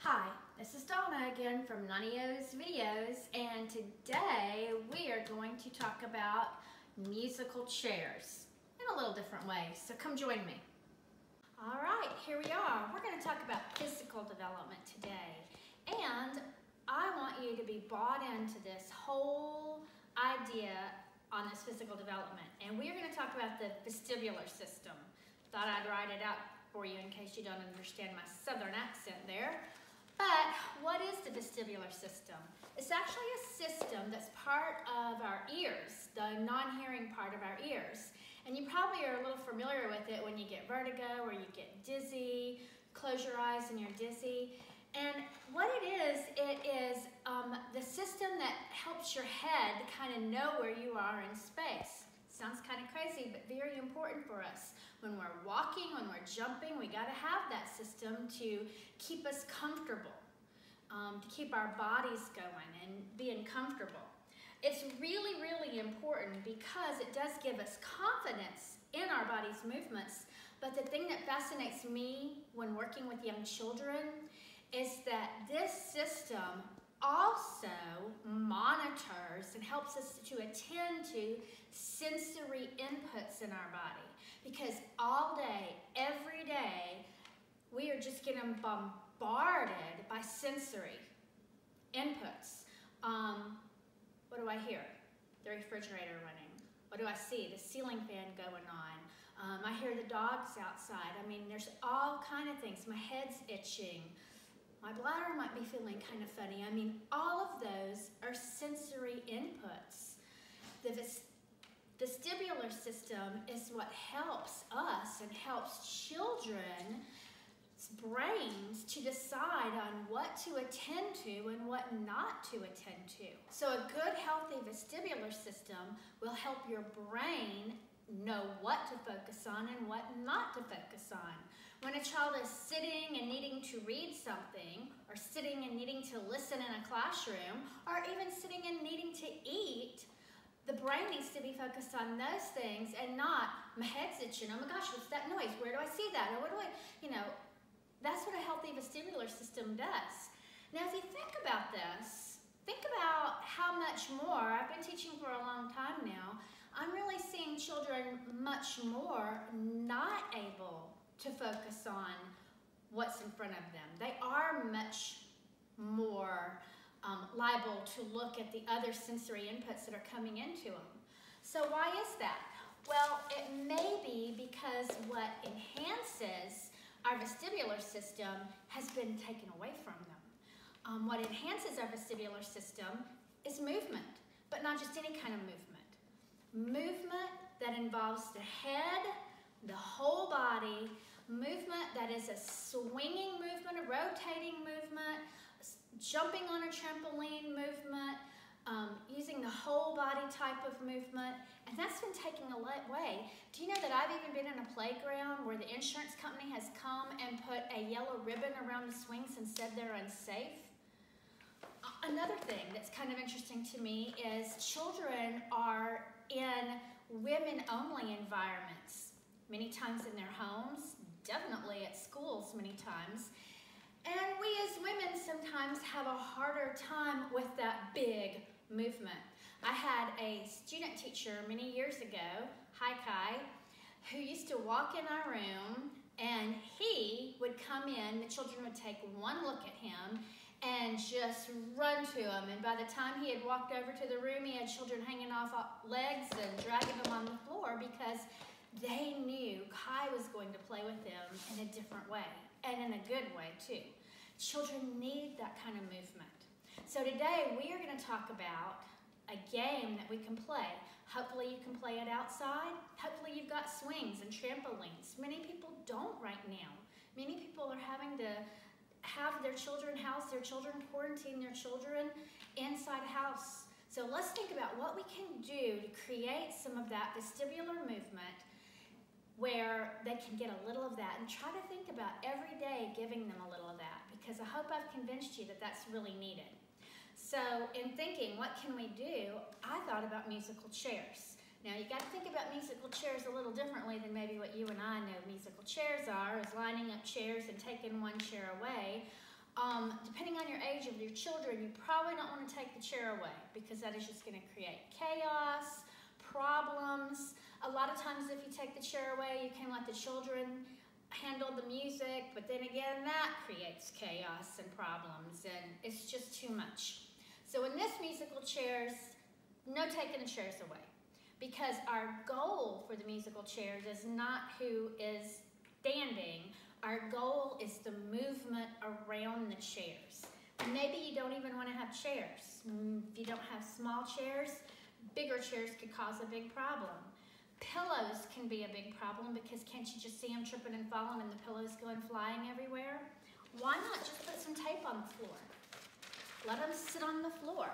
Hi, this is Donna again from NonnieOs videos, and today we are going to talk about musical chairs in a little different way, so come join me. All right, here we are. We're going to talk about physical development today, and I want you to be bought into this whole idea on this physical development, and we are going to talk about the vestibular system. Thought I'd write it out for you in case you don't understand my southern accent there. But what is the vestibular system? It's actually a system that's part of our ears, the non-hearing part of our ears. And you probably are a little familiar with it when you get vertigo or you get dizzy, close your eyes and you're dizzy. And what it is the system that helps your head to kind of know where you are in space. Sounds kind of crazy, but very important for us. When we're walking, when we're jumping, we got to have that system to keep us comfortable, to keep our bodies going and being comfortable. It's really, really important because it does give us confidence in our body's movements. But the thing that fascinates me when working with young children is that this system also monitors and helps us to attend to sensory inputs in our body, because all day, every day, we are just getting bombarded by sensory inputs. What do I hear? The refrigerator running. What do I see? The ceiling fan going on. I hear the dogs outside. I mean, there's all kind of things. My head's itching. My bladder might be feeling kind of funny. I mean, all of those are sensory inputs. The vestibular system is what helps us and helps children's brains to decide on what to attend to and what not to attend to. So a good, healthy vestibular system will help your brain know what to focus on and what not to focus on. When a child is sitting and needing to read something, or sitting and needing to listen in a classroom, or even sitting and needing to eat, the brain needs to be focused on those things and not, my head's itching, oh my gosh, what's that noise? Where do I see that? Or what do I, that's what a healthy vestibular system does. Now, if you think about this, think about how much more, I've been teaching for a long time now, I'm really seeing children much more not able to focus on what's in front of them. They are much more liable to look at the other sensory inputs that are coming into them. So why is that? Well, it may be because what enhances our vestibular system has been taken away from them. What enhances our vestibular system is movement, but not just any kind of movement. Movement that involves the head, the whole body, movement that is a swinging movement, a rotating movement, jumping on a trampoline movement, using the whole body type of movement, and that's been taken away. Do you know that I've even been in a playground where the insurance company has come and put a yellow ribbon around the swings and said they're unsafe? Another thing that's kind of interesting to me is children are in women-only environments, many times in their homes, definitely at schools many times. And we as women sometimes have a harder time with that big movement. I had a student teacher many years ago, hi Kai, who used to walk in our room and he would come in, the children would take one look at him and just run to him. And by the time he had walked over to the room, he had children hanging off legs and dragging them on the floor because they knew Kai was going to play with them in a different way, and in a good way too. Children need that kind of movement. So today we are going to talk about a game that we can play. Hopefully you can play it outside. Hopefully you've got swings and trampolines. Many people don't right now. Many people are having to have their children house their children, quarantine their children inside house. So let's think about what we can do to create some of that vestibular movement where they can get a little of that, and try to think about every day giving them a little of that, because I hope I've convinced you that that's really needed. So in thinking, what can we do? I thought about musical chairs. Now you got to think about musical chairs a little differently than maybe what you and I know musical chairs are, is lining up chairs and taking one chair away. Depending on your age of your children, you probably don't want to take the chair away because that is just going to create chaos, problems. A lot of times if you take the chair away, you can let the children handle the music, but then again, that creates chaos and problems, and it's just too much. So in this musical chairs, no taking the chairs away, because our goal for the musical chairs is not who is standing. Our goal is the movement around the chairs. Maybe you don't even want to have chairs. If you don't have small chairs, bigger chairs could cause a big problem. Pillows can be a big problem because can't you just see them tripping and falling and the pillows going flying everywhere? Why not just put some tape on the floor? Let them sit on the floor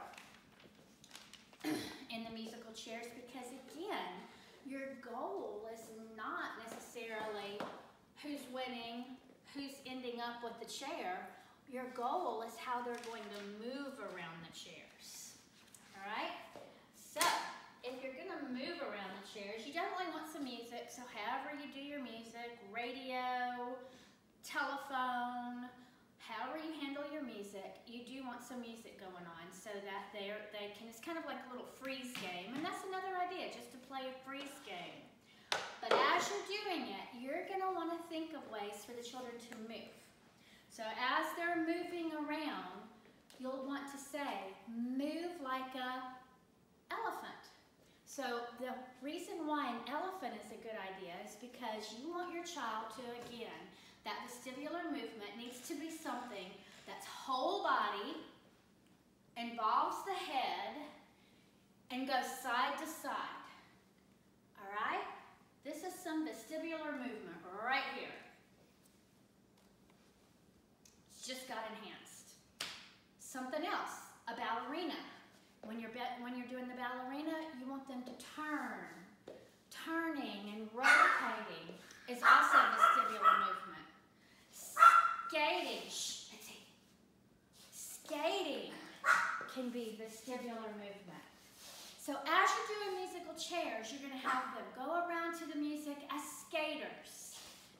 in the musical chairs, because again, your goal is not necessarily who's winning, who's ending up with the chair. Your goal is how they're going to move around the chairs. All right? So, if you're going to move around the chairs, you definitely want some music. So however you do your music, radio, telephone, however you handle your music, you do want some music going on so that they can, it's kind of like a little freeze game. And that's another idea, just to play a freeze game. But as you're doing it, you're going to want to think of ways for the children to move. So as they're moving around, you'll want to say, move like a elephant. So the reason why an elephant is a good idea is because you want your child to, again, that vestibular movement needs to be something that's whole body, involves the head, and goes side to side. All right? This is some vestibular movement right here. It's just got enhanced. Something else, a ballerina. When you're doing the ballerina, you want them to turn. Turning and rotating is also vestibular movement. Skating, skating can be vestibular movement. So as you're doing musical chairs, you're going to have them go around to the music as skaters.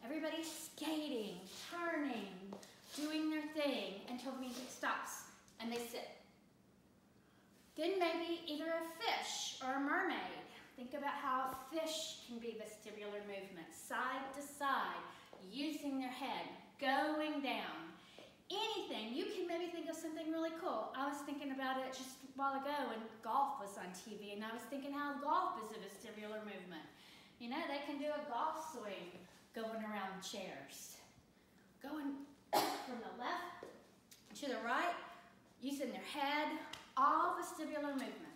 Everybody's skating, turning, doing their thing until the music stops and they sit. Then maybe either a fish or a mermaid. Think about how a fish can be vestibular movement, side to side, using their head, going down. Anything. You can maybe think of something really cool. I was thinking about it just a while ago when golf was on TV, and I was thinking how golf is a vestibular movement. You know, they can do a golf swing going around the chairs. Going from the left to the right, using their head, all vestibular movement.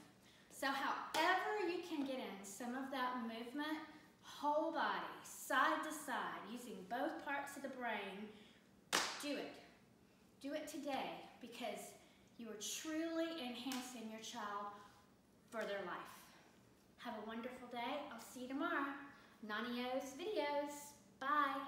So however you can get in some of that movement, whole body, side to side, using both parts of the brain, do it. Do it today, because you are truly enhancing your child for their life. Have a wonderful day. I'll see you tomorrow. NonnieOs videos. Bye.